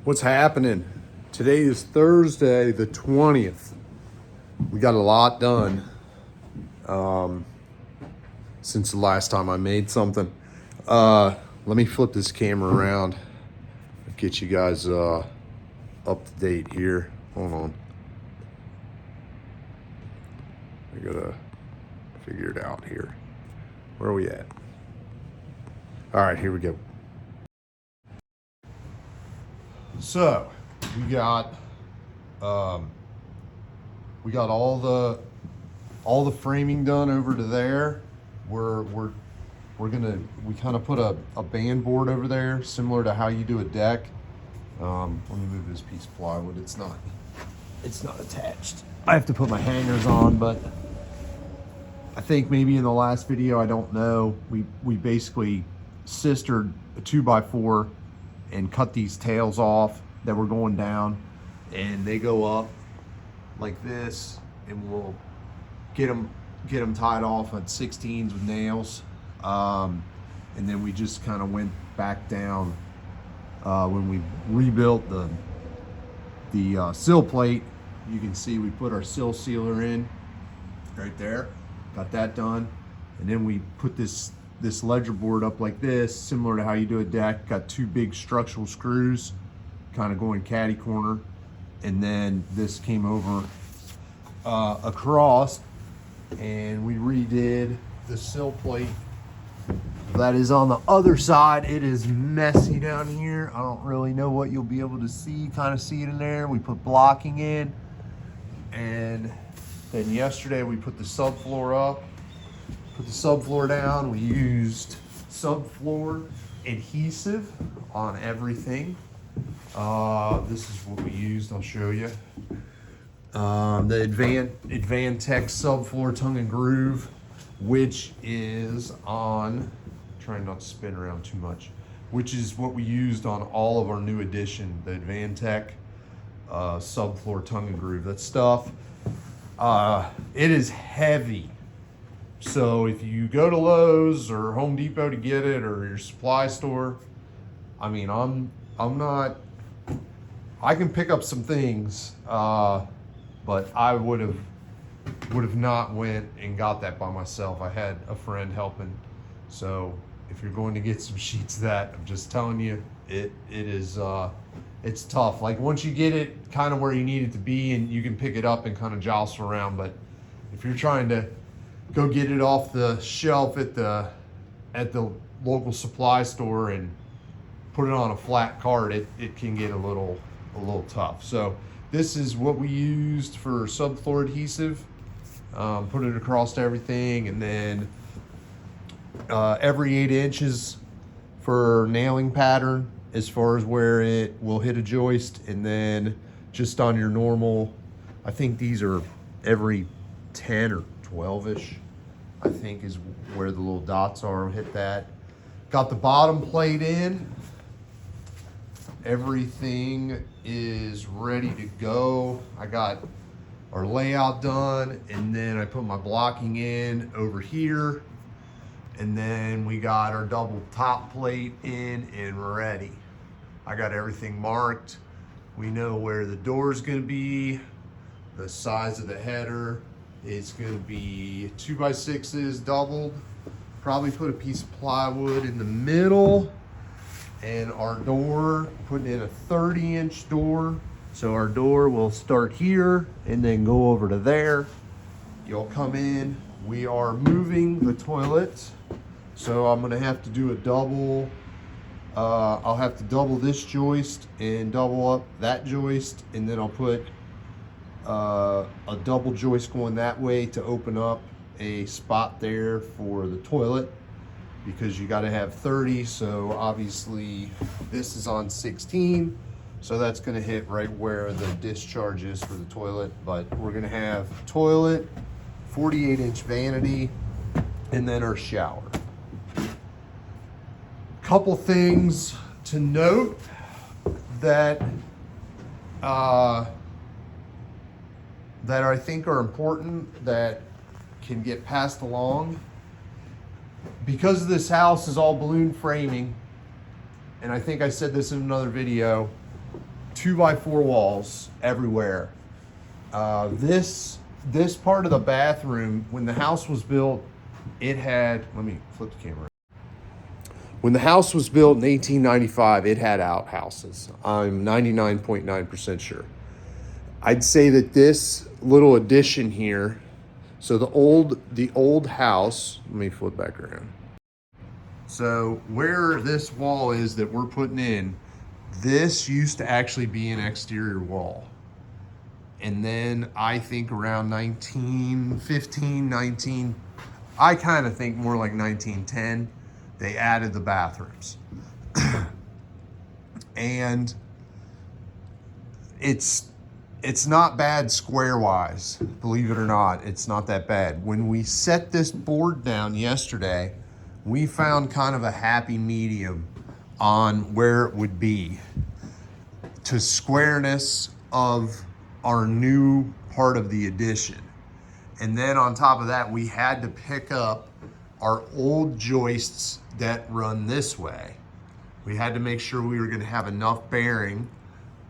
What's happening? Today is Thursday, the 20th. We got a lot done since the last time I made something. Let me flip this camera around. Get you guys up to date here. Hold on. I gotta figure it out here. Where are we at? All right, here we go. So we got all the framing done over to there. We kind of put a band board over there, similar to how you do a deck. Let me move this piece of plywood. It's not attached. I have to put my hangers on, but I think maybe in the last video, I don't know, we basically sistered a 2x4 and cut these tails off that were going down, and they go up like this, and we'll get them tied off at 16s with nails, and then we just kind of went back down when we rebuilt the sill plate. You can see we put our sill sealer in right there, got that done, and then we put this ledger board up like this, similar to how you do a deck. Got two big structural screws kind of going catty corner, and then this came over across, and we redid the sill plate that is on the other side. It is messy down here. I don't really know what you'll be able to see, kind of see it in there. We put blocking in, and then yesterday we put the subfloor up. Put the subfloor down. We used subfloor adhesive on everything. This is what we used. I'll show you. The Advantech subfloor tongue and groove, which is on, trying not to spin around too much, which is what we used on all of our new addition, the Advantech subfloor tongue and groove. That stuff, it is heavy. So if you go to Lowe's or Home Depot to get it, or your supply store, I mean, I'm not, I can pick up some things, but I would have not went and got that by myself. I had a friend helping. So if you're going to get some sheets of that, I'm just telling you, it is, it's tough. Like, once you get it kind of where you need it to be, and you can pick it up and kind of jostle around, but if you're trying to go get it off the shelf at the local supply store and put it on a flat cart, it can get a little tough. So this is what we used for subfloor adhesive. Put it across everything, and then every 8 inches for nailing pattern as far as where it will hit a joist, and then just on your normal, I think these are every 10 or 12-ish, I think, is where the little dots are. Hit that. Got the bottom plate in. Everything is ready to go. I got our layout done, and then I put my blocking in over here, and then we got our double top plate in and ready. I got everything marked. We know where the door is going to be, the size of the header. It's going to be 2x6s doubled. Probably put a piece of plywood in the middle. And our door, putting in a 30-inch door. So our door will start here and then go over to there. You'll come in. We are moving the toilet. So I'm going to have to do a double. I'll have to double this joist and double up that joist. And then I'll put a double joist going that way to open up a spot there for the toilet, because you got to have 30. So obviously this is on 16, so that's going to hit right where the discharge is for the toilet. But we're going to have toilet, 48-inch vanity, and then our shower. Couple things to note that that I think are important, that can get passed along. Because this house is all balloon framing, and I think I said this in another video, 2x4 walls everywhere. This part of the bathroom, when the house was built, it had, let me flip the camera. When the house was built in 1895, it had outhouses. I'm 99.9% sure. I'd say that this little addition here, so the old house, let me flip back around. So where this wall is that we're putting in, this used to actually be an exterior wall. And then I think around 1915, I kind of think more like 1910, they added the bathrooms. And it's not bad square wise, believe it or not, it's not that bad. When we set this board down yesterday, we found kind of a happy medium on where it would be to squareness of our new part of the addition. And then on top of that, we had to pick up our old joists that run this way. We had to make sure we were gonna have enough bearing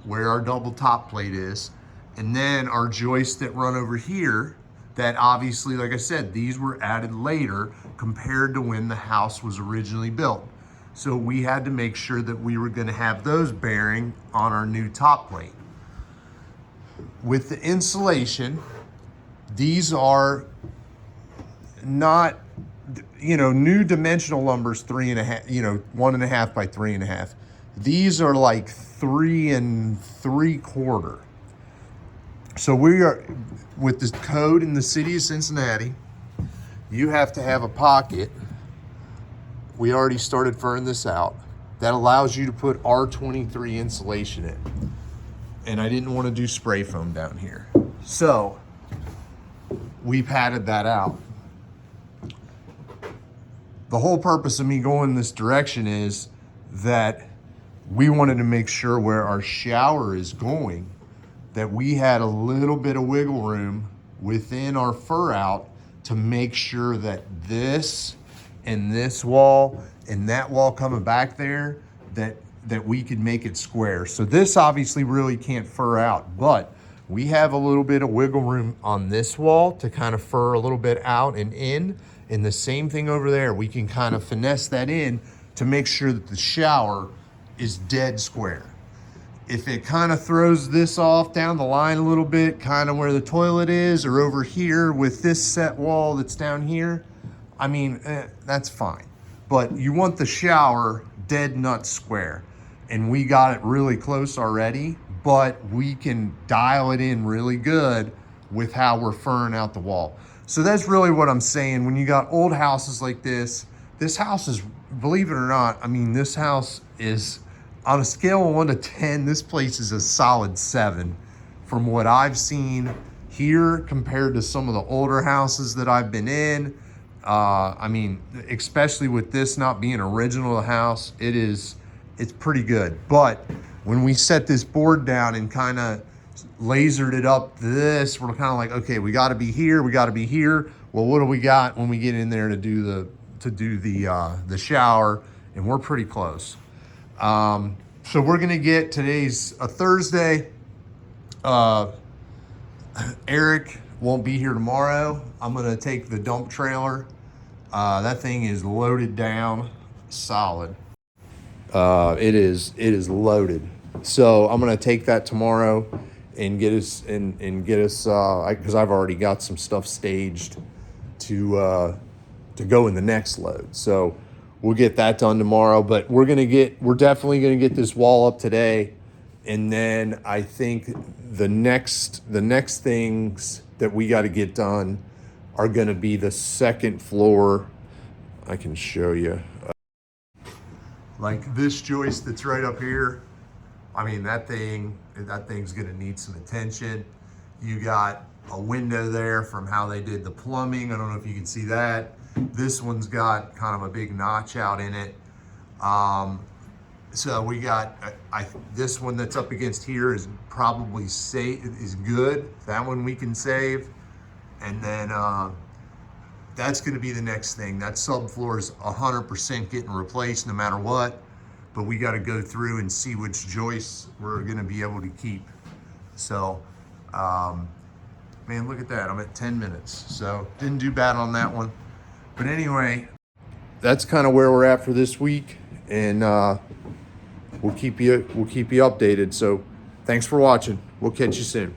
where our double top plate is. And then our joists that run over here, that obviously, like I said, these were added later compared to when the house was originally built. So we had to make sure that we were gonna have those bearing on our new top plate. With the insulation, these are not, new dimensional lumber's 3.5, 1.5 by 3.5. These are like 3 3/4. So we are, with this code in the city of Cincinnati, you have to have a pocket. We already started furring this out. That allows you to put R23 insulation in. And I didn't want to do spray foam down here. So we padded that out. The whole purpose of me going this direction is that we wanted to make sure where our shower is going, that we had a little bit of wiggle room within our fur out to make sure that this and this wall and that wall coming back there, that we could make it square. So this obviously really can't fur out, but we have a little bit of wiggle room on this wall to kind of fur a little bit out and in. And the same thing over there, we can kind of finesse that in to make sure that the shower is dead square. If it kind of throws this off down the line a little bit, kind of where the toilet is, or over here with this set wall that's down here, I mean, that's fine. But you want the shower dead nut square. And we got it really close already, but we can dial it in really good with how we're furring out the wall. So that's really what I'm saying. When you got old houses like this house is, believe it or not, I mean, this house is, on a scale of 1 to 10, this place is a solid 7 from what I've seen here compared to some of the older houses that I've been in. I mean, especially with this not being original house, it's pretty good. But when we set this board down and kind of lasered it up this, we're kind of like, okay, we got to be here, we got to be here. Well, what do we got when we get in there to do the shower? And we're pretty close. So we're gonna get, today's a Thursday. Eric won't be here tomorrow. I'm gonna take the dump trailer. That thing is loaded down solid. It is loaded. So I'm gonna take that tomorrow and get us because I've already got some stuff staged to go in the next load. So we'll get that done tomorrow, but we're definitely gonna get this wall up today. And then I think the next things that we got to get done are going to be the second floor. I can show you. Like this joist that's right up here. I mean, that thing's going to need some attention. You got a window there from how they did the plumbing. I don't know if you can see that. This one's got kind of a big notch out in it. So we got, this one that's up against here is probably is good. That one we can save. And then that's gonna be the next thing. That subfloor is 100% getting replaced no matter what. but we got to go through and see which joists we're going to be able to keep. So, man, look at that. I'm at 10 minutes. So didn't do bad on that one. But anyway, that's kind of where we're at for this week. And we'll keep you updated. So thanks for watching. We'll catch you soon.